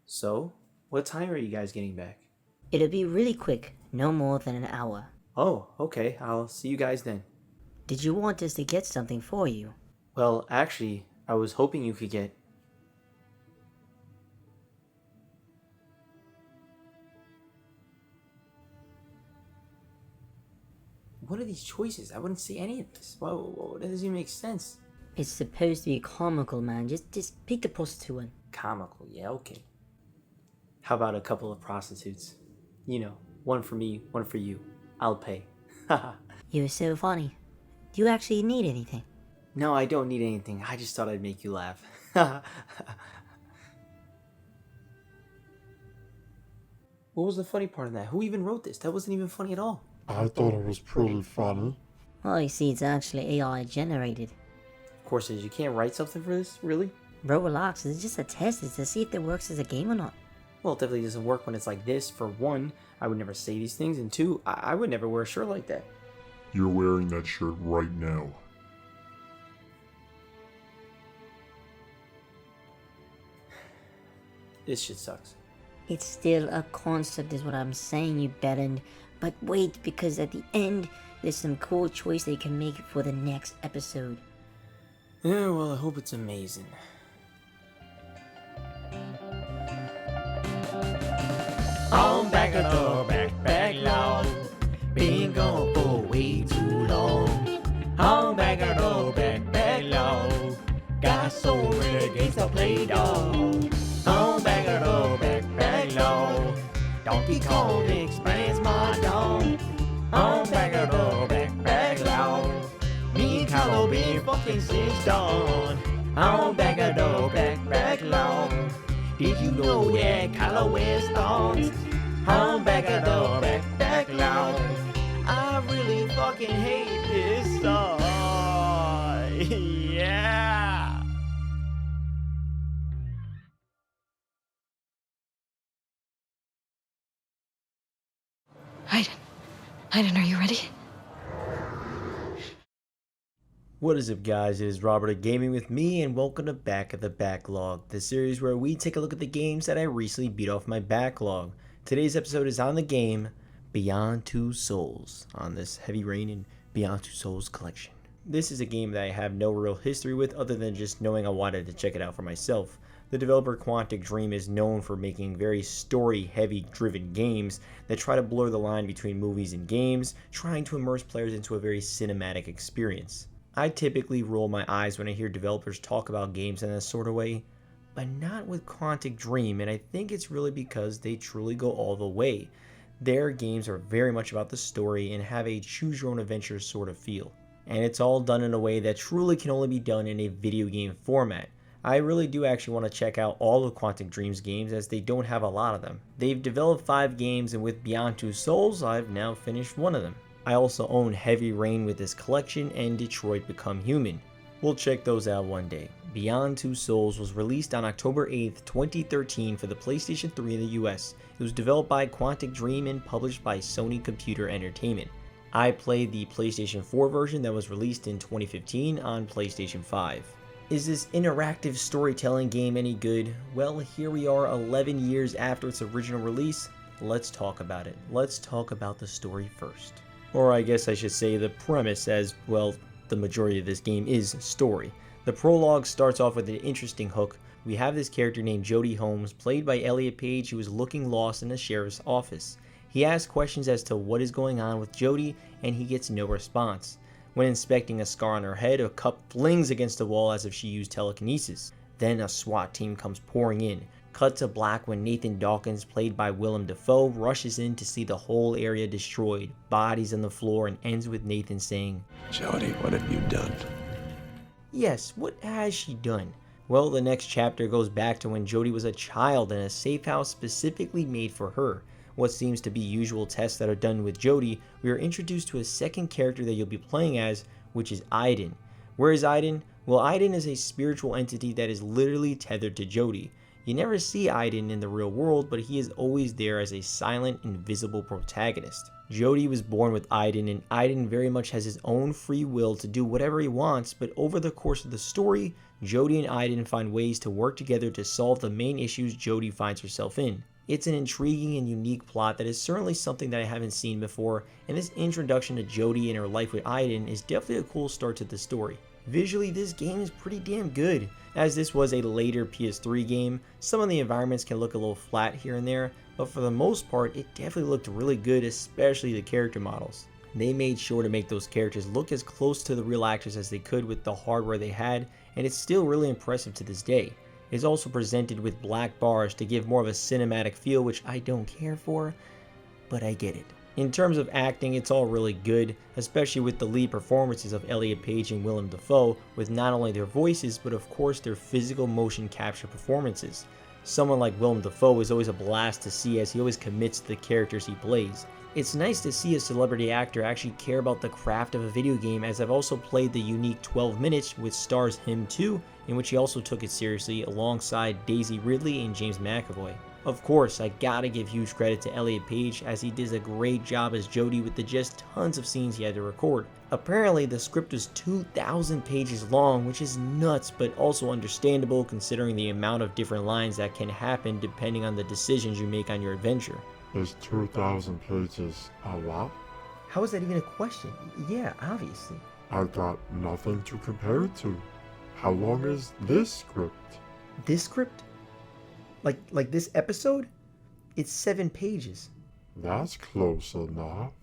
So, what time are you guys getting back? It'll be really quick, no more than an hour. Oh, okay, I'll see you guys then. Did you want us to get something for you? Well, actually, I was hoping you could get. What are these choices? I wouldn't say any of this. Whoa, that doesn't even make sense. It's supposed to be comical, man. Just pick the prostitute one. Comical, yeah, okay. How about a couple of prostitutes? You know, one for me, one for you. I'll pay. Haha. You're so funny. Do you actually need anything? No, I don't need anything. I just thought I'd make you laugh. What was the funny part of that? Who even wrote this? That wasn't even funny at all. I thought it was pretty funny. Well, you see, it's actually AI generated. Of course it is. You can't write something for this? Really? Bro, relax. It's just a test. It's to see if it works as a game or not. Well, it definitely doesn't work when it's like this. For one, I would never say these things. And two, I would never wear a shirt like that. You're wearing that shirt right now. This shit sucks. It's still a concept is what I'm saying, you betting. But wait, because at the end, there's some cool choice they can make for the next episode. Yeah, well, I hope it's amazing. On backlog. Been gone for way too long. On backlog. Got so many games to play, dog. On backlog. Donkey Kong expands my dog. On backlog. Me and Carlo been fucking since dawn. On backlog. Did you know, yeah, Carlo wears thongs? On backlog. I really fucking hate this song. Yeah. Aiden, are you ready? What is up, guys? It is Robert of Gaming with me, and welcome to Back of the Backlog, the series where we take a look at the games that I recently beat off my backlog. Today's episode is on the game Beyond Two Souls, on this Heavy Rain and Beyond Two Souls collection. This is a game that I have no real history with other than just knowing I wanted to check it out for myself. The developer Quantic Dream is known for making very story-heavy driven games that try to blur the line between movies and games, trying to immerse players into a very cinematic experience. I typically roll my eyes when I hear developers talk about games in this sort of way, but not with Quantic Dream, and I think it's really because they truly go all the way. Their games are very much about the story and have a choose-your-own-adventure sort of feel. And it's all done in a way that truly can only be done in a video game format. I really do actually want to check out all of Quantic Dream's games, as they don't have a lot of them. They've developed 5 games, and with Beyond Two Souls, I've now finished one of them. I also own Heavy Rain with this collection and Detroit Become Human. We'll check those out one day. Beyond Two Souls was released on October 8th, 2013 for the PlayStation 3 in the US. It was developed by Quantic Dream and published by Sony Computer Entertainment. I played the PlayStation 4 version that was released in 2015 on PlayStation 5. Is this interactive storytelling game any good? Well, here we are 11 years after its original release. Let's talk about it. Let's talk about the story first. Or I guess I should say the premise, as, well, the majority of this game is story. The prologue starts off with an interesting hook. We have this character named Jodie Holmes, played by Elliot Page, who is looking lost in the sheriff's office. He asks questions as to what is going on with Jodie, and he gets no response. When inspecting a scar on her head, a cup flings against the wall as if she used telekinesis. Then a SWAT team comes pouring in. Cut to black when Nathan Dawkins, played by Willem Dafoe, rushes in to see the whole area destroyed, bodies on the floor, and ends with Nathan saying, "Jodie, what have you done?" Yes, what has she done? Well, the next chapter goes back to when Jodie was a child in a safe house specifically made for her. What seems to be usual tests that are done with Jodie, we are introduced to a second character that you'll be playing as, which is Aiden. Where is Aiden? Well, Aiden is a spiritual entity that is literally tethered to Jodie. You never see Aiden in the real world, but he is always there as a silent, invisible protagonist. Jodie was born with Aiden, and Aiden very much has his own free will to do whatever he wants, but over the course of the story, Jodie and Aiden find ways to work together to solve the main issues Jodie finds herself in. It's an intriguing and unique plot that is certainly something that I haven't seen before, and this introduction to Jodie and her life with Aiden is definitely a cool start to the story. Visually, this game is pretty damn good. As this was a later PS3 game, some of the environments can look a little flat here and there, but for the most part, it definitely looked really good, especially the character models. They made sure to make those characters look as close to the real actors as they could with the hardware they had, and it's still really impressive to this day. It's also presented with black bars to give more of a cinematic feel, which I don't care for, but I get it. In terms of acting, it's all really good, especially with the lead performances of Elliot Page and Willem Dafoe, with not only their voices, but of course their physical motion capture performances. Someone like Willem Dafoe is always a blast to see as he always commits to the characters he plays. It's nice to see a celebrity actor actually care about the craft of a video game, as I've also played the unique 12 Minutes, which stars him too, in which he also took it seriously alongside Daisy Ridley and James McAvoy. Of course, I gotta give huge credit to Elliot Page, as he does a great job as Jodie with the just tons of scenes he had to record. Apparently the script was 2,000 pages long, which is nuts but also understandable considering the amount of different lines that can happen depending on the decisions you make on your adventure. Is 2,000 pages a lot? How is that even a question? Yeah, obviously. I got nothing to compare it to. How long is this script? This script? Like this episode? It's 7 pages. That's close enough.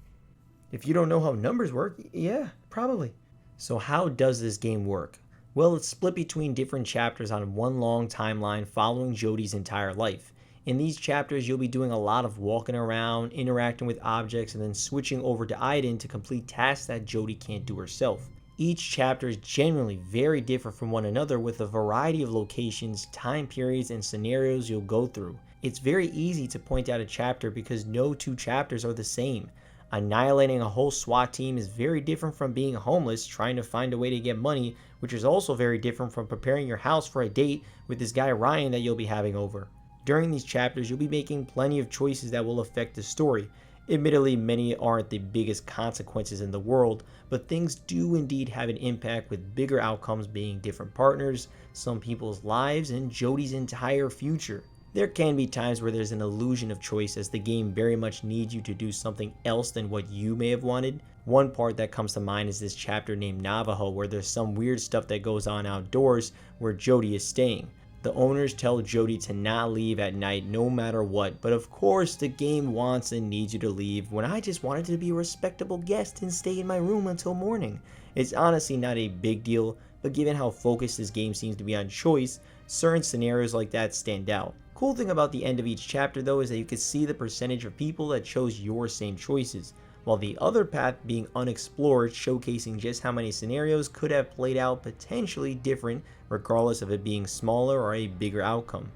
If you don't know how numbers work, yeah, probably. So how does this game work? Well, it's split between different chapters on one long timeline following Jodie's entire life. In these chapters, you'll be doing a lot of walking around, interacting with objects, and then switching over to Aiden to complete tasks that Jodie can't do herself. Each chapter is genuinely very different from one another, with a variety of locations, time periods, and scenarios you'll go through. It's very easy to point out a chapter because no two chapters are the same. Annihilating a whole SWAT team is very different from being homeless trying to find a way to get money, which is also very different from preparing your house for a date with this guy Ryan that you'll be having over. During these chapters, you'll be making plenty of choices that will affect the story. Admittedly, many aren't the biggest consequences in the world, but things do indeed have an impact, with bigger outcomes being different partners, some people's lives, and Jodie's entire future. There can be times where there's an illusion of choice, as the game very much needs you to do something else than what you may have wanted. One part that comes to mind is this chapter named Navajo, where there's some weird stuff that goes on outdoors where Jodie is staying. The owners tell Jodie to not leave at night no matter what, but of course the game wants and needs you to leave when I just wanted to be a respectable guest and stay in my room until morning. It's honestly not a big deal, but given how focused this game seems to be on choice, certain scenarios like that stand out. Cool thing about the end of each chapter though is that you can see the percentage of people that chose your same choices, while the other path being unexplored, showcasing just how many scenarios could have played out potentially different regardless of it being smaller or a bigger outcome.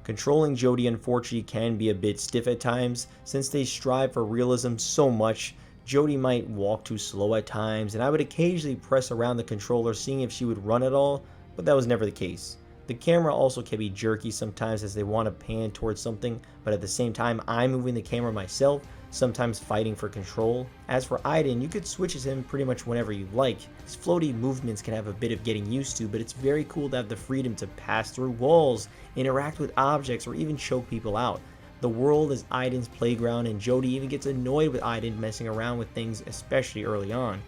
Controlling Jodie unfortunately can be a bit stiff at times, since they strive for realism so much. Jodie might walk too slow at times, and I would occasionally press around the controller seeing if she would run at all, but that was never the case. The camera also can be jerky sometimes as they want to pan towards something, but at the same time I'm moving the camera myself, sometimes fighting for control. As for Aiden, you could switch as him pretty much whenever you like. His floaty movements can have a bit of getting used to, but it's very cool to have the freedom to pass through walls, interact with objects, or even choke people out. The world is Aiden's playground, and Jodie even gets annoyed with Aiden messing around with things, especially early on.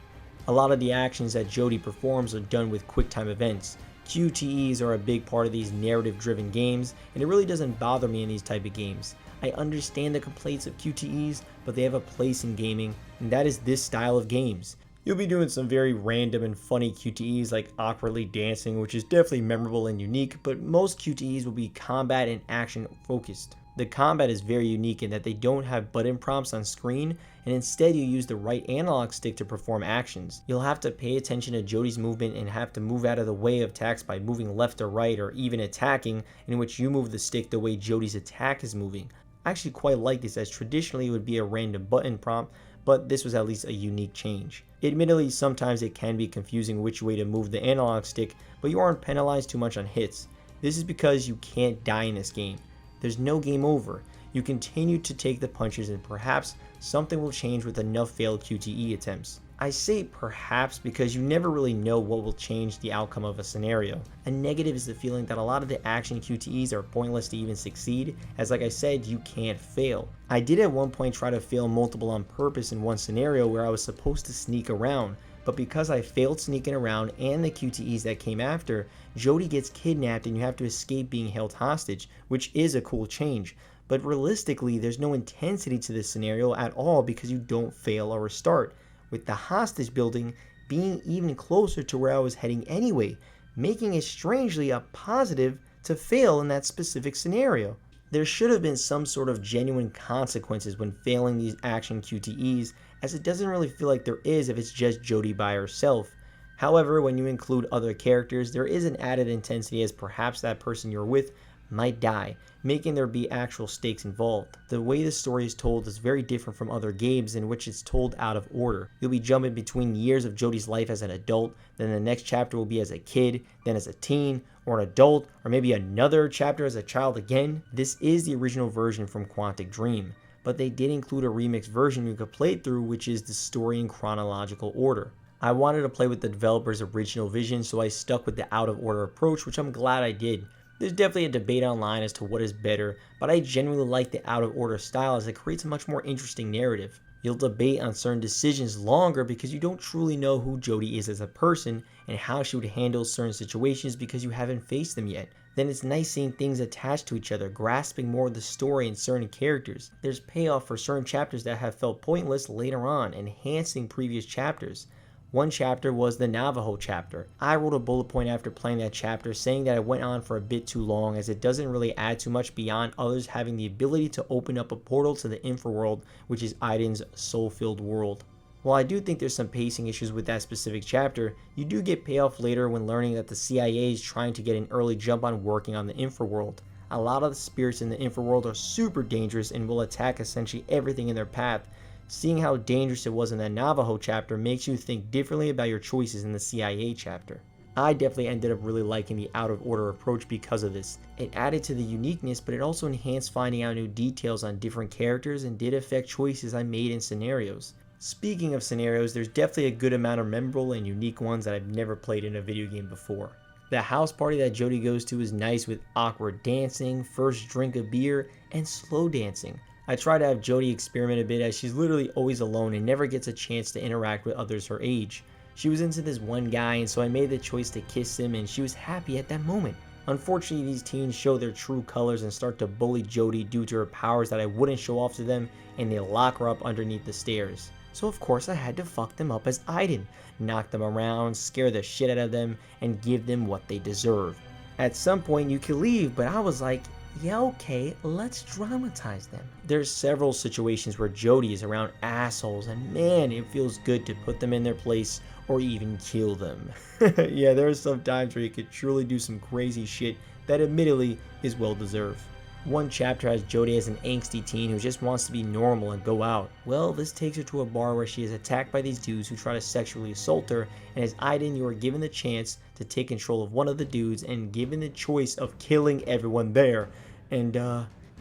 A lot of the actions that Jodie performs are done with QuickTime events. QTEs are a big part of these narrative-driven games, and it really doesn't bother me in these type of games. I understand the complaints of QTEs, but they have a place in gaming, and that is this style of games. You'll be doing some very random and funny QTEs like awkwardly dancing, which is definitely memorable and unique, but most QTEs will be combat and action focused. The combat is very unique in that they don't have button prompts on screen, and instead you use the right analog stick to perform actions. You'll have to pay attention to Jodie's movement and have to move out of the way of attacks by moving left or right, or even attacking, in which you move the stick the way Jodie's attack is moving. I actually quite like this, as traditionally it would be a random button prompt, but this was at least a unique change. Admittedly, sometimes it can be confusing which way to move the analog stick, but you aren't penalized too much on hits. This is because you can't die in this game. There's no game over. You continue to take the punches and perhaps something will change with enough failed QTE attempts. I say perhaps because you never really know what will change the outcome of a scenario. A negative is the feeling that a lot of the action QTEs are pointless to even succeed, as like I said, you can't fail. I did at one point try to fail multiple on purpose in one scenario where I was supposed to sneak around, but because I failed sneaking around and the QTEs that came after, Jodie gets kidnapped and you have to escape being held hostage, which is a cool change. But realistically, there's no intensity to this scenario at all because you don't fail or restart, with the hostage building being even closer to where I was heading anyway, making it strangely a positive to fail in that specific scenario. There should have been some sort of genuine consequences when failing these action QTEs, as it doesn't really feel like there is if it's just Jodie by herself. However, when you include other characters, there is an added intensity as perhaps that person you're with might die, making there be actual stakes involved. The way the story is told is very different from other games in which it's told out of order. You'll be jumping between years of Jodie's life as an adult, then the next chapter will be as a kid, then as a teen, or an adult, or maybe another chapter as a child again. This is the original version from Quantic Dream, but they did include a remixed version you could play through, which is the story in chronological order. I wanted to play with the developer's original vision, so I stuck with the out of order approach, which I'm glad I did. There's definitely a debate online as to what is better, but I genuinely like the out of order style as it creates a much more interesting narrative. You'll debate on certain decisions longer because you don't truly know who Jodie is as a person and how she would handle certain situations because you haven't faced them yet. Then it's nice seeing things attached to each other, grasping more of the story and certain characters. There's payoff for certain chapters that have felt pointless later on, enhancing previous chapters. One chapter was the Navajo chapter. I wrote a bullet point after playing that chapter saying that it went on for a bit too long as it doesn't really add too much beyond others having the ability to open up a portal to the infraworld, which is Aiden's soul-filled world. While I do think there's some pacing issues with that specific chapter, you do get payoff later when learning that the CIA is trying to get an early jump on working on the infraworld. A lot of the spirits in the infraworld are super dangerous and will attack essentially everything in their path. Seeing how dangerous it was in that Navajo chapter makes you think differently about your choices in the CIA chapter. I definitely ended up really liking the out of order approach because of this. It added to the uniqueness, but it also enhanced finding out new details on different characters and did affect choices I made in scenarios. Speaking of scenarios, there's definitely a good amount of memorable and unique ones that I've never played in a video game before. The house party that Jodie goes to is nice with awkward dancing, first drink of beer, and slow dancing. I try to have Jodie experiment a bit as she's literally always alone and never gets a chance to interact with others her age. She was into this one guy and so I made the choice to kiss him and she was happy at that moment. Unfortunately, these teens show their true colors and start to bully Jodie due to her powers that I wouldn't show off to them, and they lock her up underneath the stairs. So of course I had to fuck them up as Aiden, knock them around, scare the shit out of them, and give them what they deserve. At some point you could leave, but I was like, yeah, okay, let's dramatize them. There's several situations where Jodie is around assholes and man, it feels good to put them in their place or even kill them. Yeah, there are some times where you could truly do some crazy shit that admittedly is well deserved. One chapter has Jodie as an angsty teen who just wants to be normal and go out. Well, this takes her to a bar where she is attacked by these dudes who try to sexually assault her, and as Aiden, you are given the chance to take control of one of the dudes and given the choice of killing everyone there. And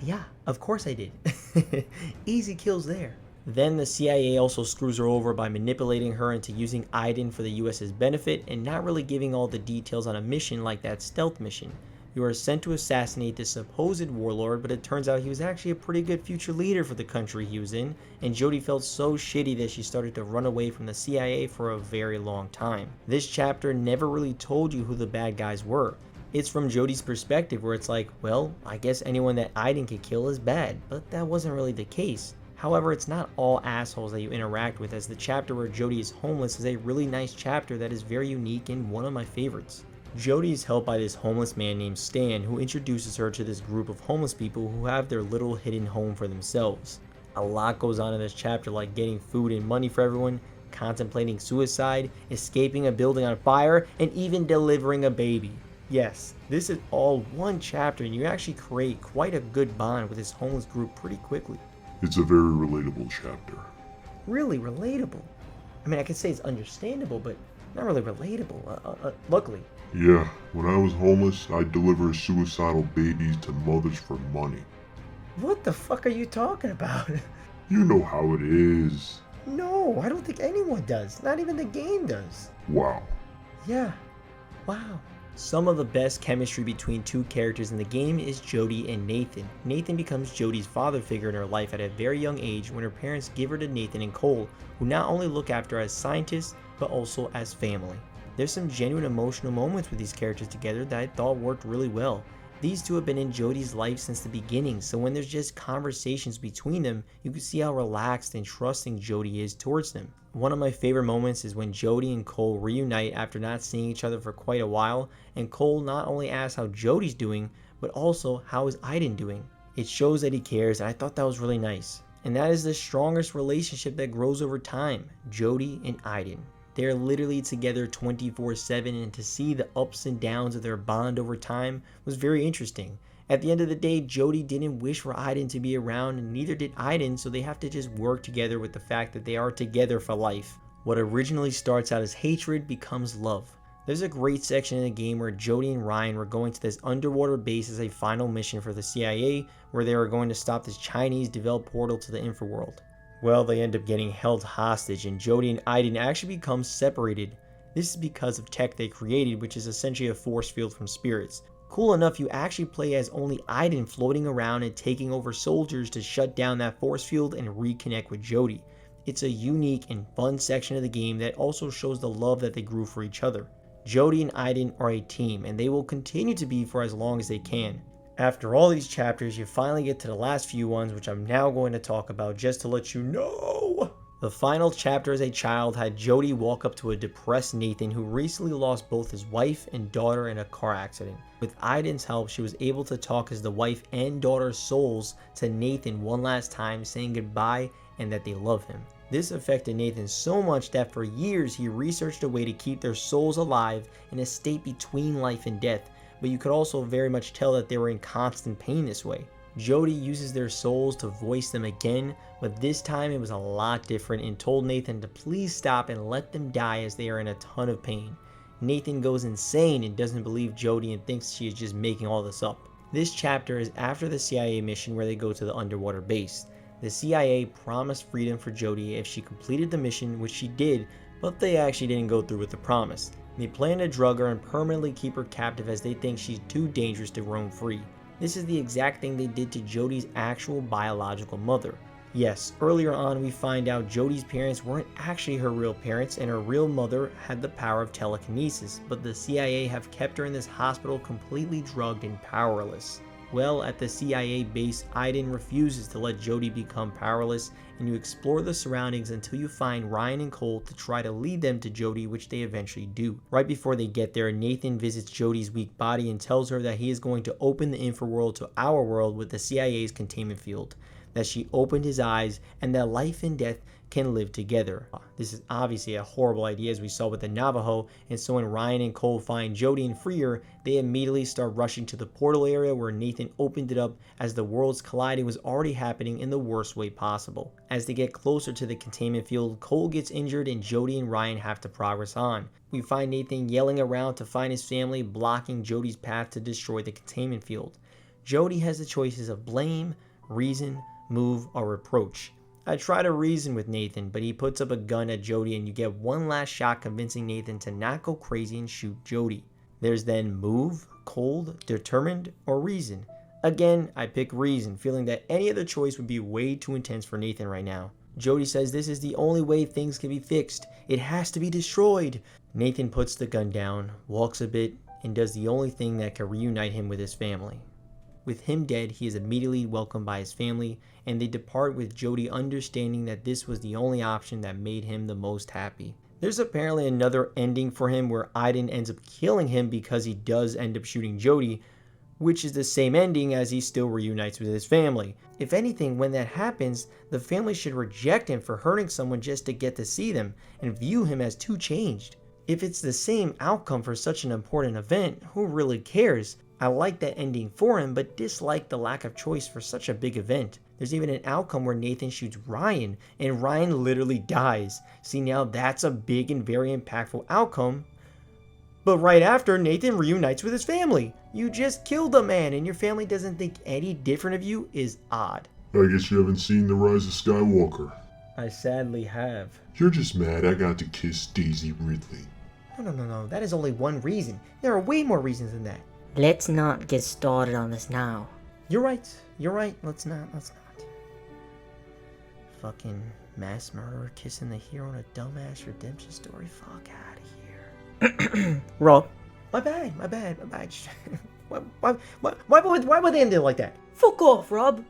yeah, of course I did. Easy kills there. Then the CIA also screws her over by manipulating her into using Aiden for the US's benefit and not really giving all the details on a mission like that stealth mission. You are sent to assassinate this supposed warlord, but it turns out he was actually a pretty good future leader for the country he was in, and Jodie felt so shitty that she started to run away from the CIA for a very long time. This chapter never really told you who the bad guys were. It's from Jodie's perspective where it's like, well, I guess anyone that Aiden could kill is bad, but that wasn't really the case. However, it's not all assholes that you interact with, as the chapter where Jodie is homeless is a really nice chapter that is very unique and one of my favorites. Jodie is helped by this homeless man named Stan who introduces her to this group of homeless people who have their little hidden home for themselves. A lot goes on in this chapter, like getting food and money for everyone, contemplating suicide, escaping a building on fire, and even delivering a baby. Yes, this is all one chapter and you actually create quite a good bond with this homeless group pretty quickly. It's a very relatable chapter. Really relatable. I mean, I could say it's understandable, but Not really relatable, luckily. Yeah, when I was homeless, I'd deliver suicidal babies to mothers for money. What the fuck are you talking about? You know how it is. No, I don't think anyone does. Not even the game does. Wow. Yeah. Wow. Some of the best chemistry between two characters in the game is Jodie and Nathan. Nathan becomes Jodie's father figure in her life at a very young age when her parents give her to Nathan and Cole, who not only look after her as scientists, but also as family. There's some genuine emotional moments with these characters together that I thought worked really well. These two have been in Jodie's life since the beginning, so when there's just conversations between them, you can see how relaxed and trusting Jodie is towards them. One of my favorite moments is when Jodie and Cole reunite after not seeing each other for quite a while, and Cole not only asks how Jodie's doing, but also how is Aiden doing. It shows that he cares, and I thought that was really nice. And that is the strongest relationship that grows over time, Jodie and Aiden. They're literally together 24/7, and to see the ups and downs of their bond over time was very interesting. At the end of the day, Jodie didn't wish for Aiden to be around, and neither did Aiden, so they have to just work together with the fact that they are together for life. What originally starts out as hatred becomes love. There's a great section in the game where Jodie and Ryan were going to this underwater base as a final mission for the CIA, where they were going to stop this Chinese-developed portal to the Infraworld. Well, they end up getting held hostage, and Jodie and Aiden actually become separated. This is because of tech they created, which is essentially a force field from spirits. Cool enough, you actually play as only Aiden floating around and taking over soldiers to shut down that force field and reconnect with Jodie. It's a unique and fun section of the game that also shows the love that they grew for each other. Jodie and Aiden are a team, and they will continue to be for as long as they can. After all these chapters, you finally get to the last few ones, which I'm now going to talk about just to let you know. The final chapter as a child had Jodie walk up to a depressed Nathan who recently lost both his wife and daughter in a car accident. With Aiden's help, she was able to talk as the wife and daughter's souls to Nathan one last time, saying goodbye and that they love him. This affected Nathan so much that for years he researched a way to keep their souls alive in a state between life and death, but you could also very much tell that they were in constant pain this way. Jodie uses their souls to voice them again, but this time it was a lot different and told Nathan to please stop and let them die as they are in a ton of pain. Nathan goes insane and doesn't believe Jodie and thinks she is just making all this up. This chapter is after the CIA mission where they go to the underwater base. The CIA promised freedom for Jodie if she completed the mission, which she did, but they actually didn't go through with the promise. They plan to drug her and permanently keep her captive as they think she's too dangerous to roam free. This is the exact thing they did to Jodie's actual biological mother. Yes, earlier on we find out Jodie's parents weren't actually her real parents and her real mother had the power of telekinesis, but the CIA have kept her in this hospital completely drugged and powerless. Well, at the CIA base, Aiden refuses to let Jodie become powerless, and you explore the surroundings until you find Ryan and Cole to try to lead them to Jodie, which they eventually do. Right before they get there, Nathan visits Jodie's weak body and tells her that he is going to open the Infraworld to our world with the CIA's containment field, that she opened his eyes, and that life and death can live together. This is obviously a horrible idea as we saw with the Navajo, and so when Ryan and Cole find Jodie and free her, they immediately start rushing to the portal area where Nathan opened it up as the worlds colliding was already happening in the worst way possible. As they get closer to the containment field, Cole gets injured and Jodie and Ryan have to progress on. We find Nathan yelling around to find his family, blocking Jodie's path to destroy the containment field. Jodie has the choices of blame, reason, move, or reproach. I try to reason with Nathan, but he puts up a gun at Jodie and you get one last shot convincing Nathan to not go crazy and shoot Jodie. There's then move, cold, determined, or reason. Again, I pick reason, feeling that any other choice would be way too intense for Nathan right now. Jodie says this is the only way things can be fixed. It has to be destroyed. Nathan puts the gun down, walks a bit, and does the only thing that can reunite him with his family. With him dead, he is immediately welcomed by his family, and they depart with Jodie understanding that this was the only option that made him the most happy. There's apparently another ending for him where Aiden ends up killing him because he does end up shooting Jodie, which is the same ending as he still reunites with his family. If anything, when that happens, the family should reject him for hurting someone just to get to see them, and view him as too changed. If it's the same outcome for such an important event, who really cares? I like that ending for him, but dislike the lack of choice for such a big event. There's even an outcome where Nathan shoots Ryan, and Ryan literally dies. See, now that's a big and very impactful outcome. But right after, Nathan reunites with his family. You just killed a man, and your family doesn't think any different of you is odd. I guess you haven't seen The Rise of Skywalker. I sadly have. You're just mad I got to kiss Daisy Ridley. No. That is only one reason. There are way more reasons than that. Let's not get started on this now. You're right. Let's not. Fucking mass murderer kissing the hero in a dumbass redemption story. Fuck out of here. Rob. My bad. Why would they end it like that? Fuck off, Rob.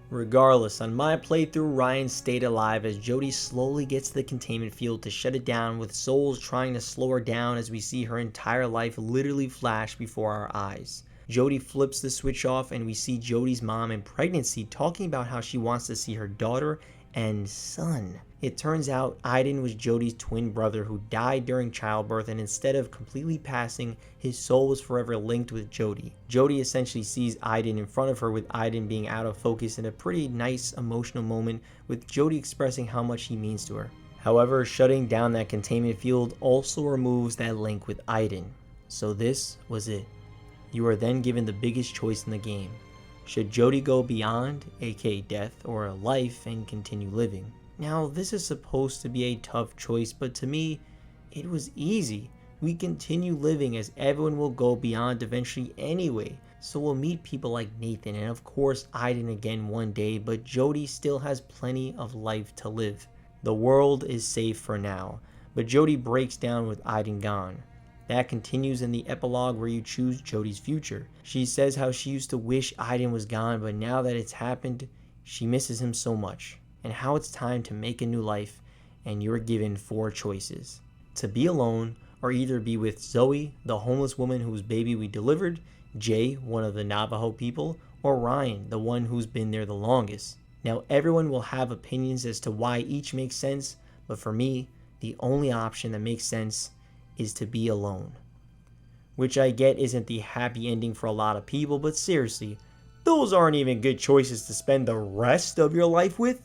Regardless, on my playthrough, Ryan stayed alive as Jodie slowly gets to the containment field to shut it down, with Souls trying to slow her down as we see her entire life literally flash before our eyes. Jodie flips the switch off and we see Jodie's mom in pregnancy talking about how she wants to see her daughter and son. It turns out Aiden was Jodie's twin brother who died during childbirth, and instead of completely passing, his soul was forever linked with Jodie. Jodie essentially sees Aiden in front of her, with Aiden being out of focus in a pretty nice emotional moment, with Jodie expressing how much he means to her. However, shutting down that containment field also removes that link with Aiden. So this was it. You are then given the biggest choice in the game. Should Jodie go beyond, aka death, or life and continue living? Now, this is supposed to be a tough choice, but to me, it was easy. We continue living as everyone will go beyond eventually anyway. So we'll meet people like Nathan and of course Aiden again one day, but Jodie still has plenty of life to live. The world is safe for now, but Jodie breaks down with Aiden gone. That continues in the epilogue where you choose Jodie's future. She says how she used to wish Aiden was gone, but now that it's happened, she misses him so much. And how it's time to make a new life, and you're given 4 choices. To be alone, or either be with Zoe, the homeless woman whose baby we delivered, Jay, one of the Navajo people, or Ryan, the one who's been there the longest. Now everyone will have opinions as to why each makes sense, but for me, the only option that makes sense is to be alone. Which I get isn't the happy ending for a lot of people, but seriously, those aren't even good choices to spend the rest of your life with.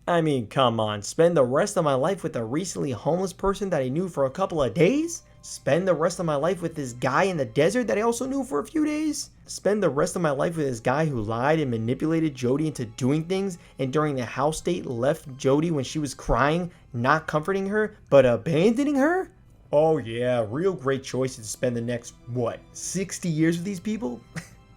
I mean, come on, spend the rest of my life with a recently homeless person that I knew for a couple of days? Spend the rest of my life with this guy in the desert that I also knew for a few days? Spend the rest of my life with this guy who lied and manipulated Jodie into doing things, and during the house date left Jodie when she was crying, not comforting her, but abandoning her? Oh yeah, real great choice to spend the next, 60 years with these people?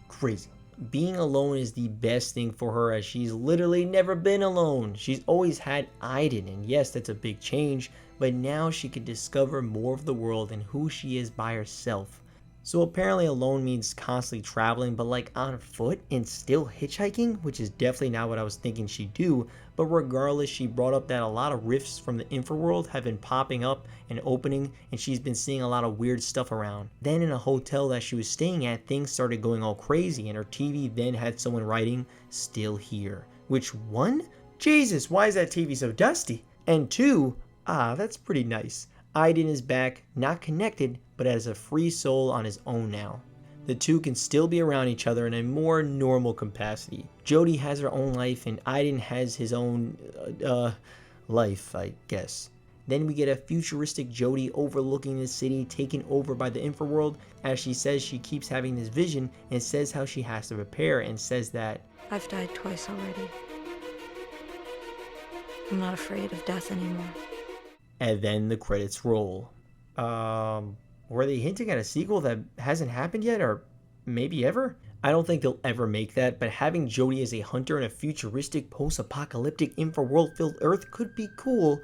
Crazy. Being alone is the best thing for her, as she's literally never been alone. She's always had Aiden, and yes, that's a big change, but now she can discover more of the world and who she is by herself. So apparently alone means constantly traveling, but like on foot and still hitchhiking, which is definitely not what I was thinking she'd do. But regardless, she brought up that a lot of rifts from the infraworld have been popping up and opening, and she's been seeing a lot of weird stuff around. Then in a hotel that she was staying at, things started going all crazy, and her TV then had someone writing, "Still here." Which, 1? Jesus, why is that TV so dusty? And 2, that's pretty nice. Aiden is back, not connected, but as a free soul on his own now. The two can still be around each other in a more normal capacity. Jodie has her own life and Aiden has his own, life, I guess. Then we get a futuristic Jodie overlooking the city taken over by the infraworld, as she says she keeps having this vision and says how she has to prepare, and says that, I've died twice already. I'm not afraid of death anymore. and then the credits roll. Were they hinting at a sequel that hasn't happened yet, or maybe ever? I don't think they'll ever make that, but having Jodie as a hunter in a futuristic, post-apocalyptic, infraworld-filled Earth could be cool,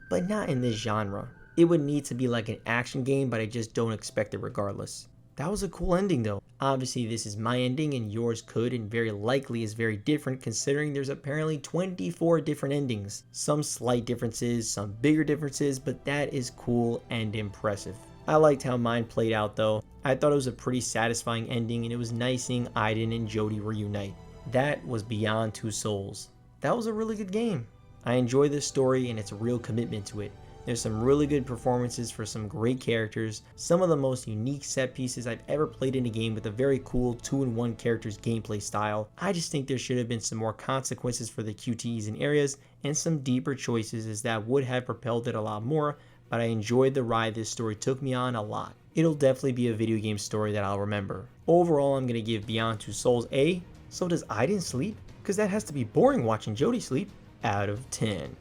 but not in this genre. It would need to be like an action game, but I just don't expect it regardless. That was a cool ending though. Obviously this is my ending and yours could and very likely is very different, considering there's apparently 24 different endings. Some slight differences, some bigger differences, but that is cool and impressive. I liked how mine played out though. I thought it was a pretty satisfying ending, and it was nice seeing Aiden and Jodie reunite. That was Beyond Two Souls. That was a really good game. I enjoy this story and its real commitment to it. There's some really good performances for some great characters, some of the most unique set pieces I've ever played in a game with a very cool 2-in-1 characters gameplay style. I just think there should have been some more consequences for the QTEs in areas and some deeper choices, as that would have propelled it a lot more, but I enjoyed the ride this story took me on a lot. It'll definitely be a video game story that I'll remember. Overall, I'm going to give Beyond Two Souls a, so does Aiden sleep? Because that has to be boring watching Jodie sleep, out of 10.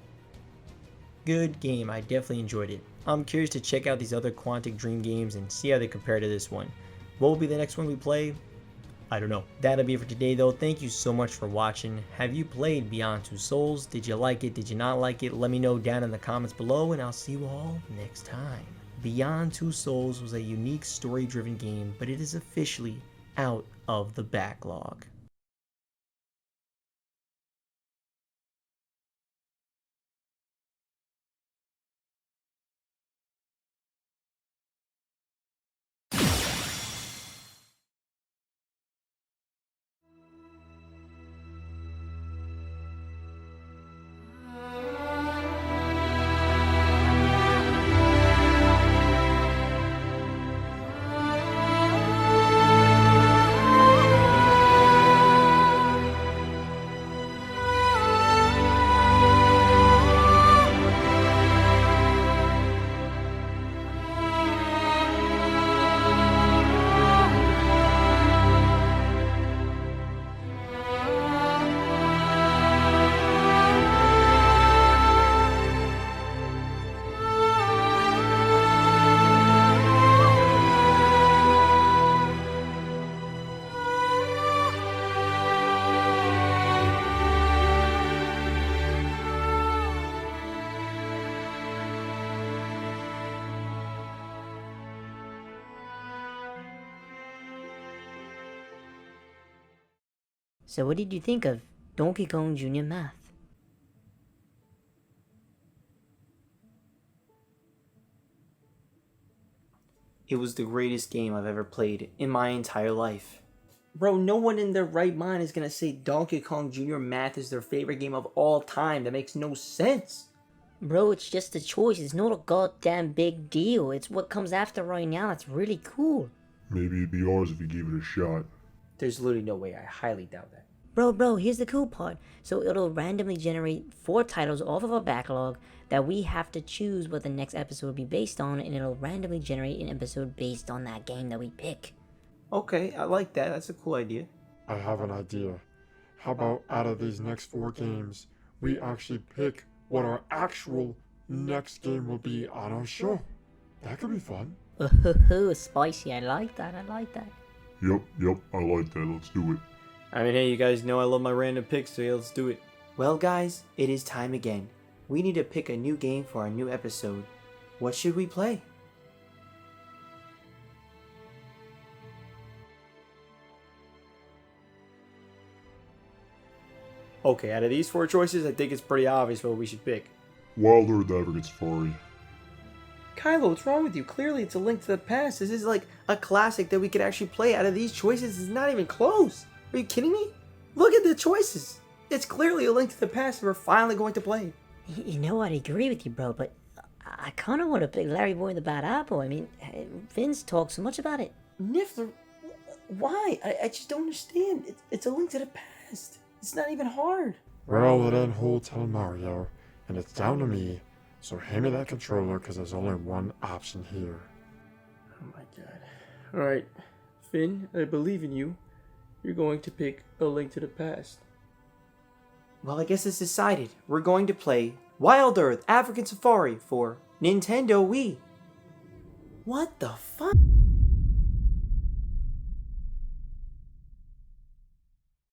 Good game, I definitely enjoyed it. I'm curious to check out these other Quantic Dream games and see how they compare to this one. What will be the next one we play? I don't know. That'll be it for today though. Thank you so much for watching. Have you played Beyond Two Souls? Did you like it? Did you not like it? Let me know down in the comments below, and I'll see you all next time. Beyond Two Souls was a unique story-driven game, but it is officially out of the backlog. So what did you think of Donkey Kong Jr. Math? It was the greatest game I've ever played in my entire life. Bro, no one in their right mind is gonna say Donkey Kong Jr. Math is their favorite game of all time. That makes no sense. Bro, it's just a choice. It's not a goddamn big deal. It's what comes after right now that's really cool. Maybe it'd be ours if you gave it a shot. There's literally no way. I highly doubt that. Bro, here's the cool part. So it'll randomly generate 4 titles off of our backlog that we have to choose what the next episode will be based on, and it'll randomly generate an episode based on that game that we pick. Okay, I like that. That's a cool idea. I have an idea. How about out of these next 4 games, we actually pick what our actual next game will be on our show? That could be fun. Oh, spicy. I like that. Yep, I like that. Let's do it. I mean, hey, you guys know I love my random picks, so yeah, let's do it. Well, guys, it is time again. We need to pick a new game for our new episode. What should we play? Okay, out of these 4 choices, I think it's pretty obvious what we should pick. Wild Earth Advocate Safari. Kylo, what's wrong with you? Clearly, it's A Link to the Past. This is like a classic that we could actually play. Out of these choices, it's not even close. Are you kidding me? Look at the choices. It's clearly A Link to the Past, and we're finally going to play. You know, I'd agree with you, bro, but I kind of want to pick Larry Boy and the Bad Apple. I mean, Vince talks so much about it. Niffler, why? I just don't understand. It's A Link to the Past. It's not even hard. Well, it ain't Hotel Mario, and it's down to me. So hand me that controller, because there's only one option here. Oh my god. Alright, Finn, I believe in you. You're going to pick A Link to the Past. Well, I guess it's decided. We're going to play Wild Earth African Safari for Nintendo Wii. What the fuck?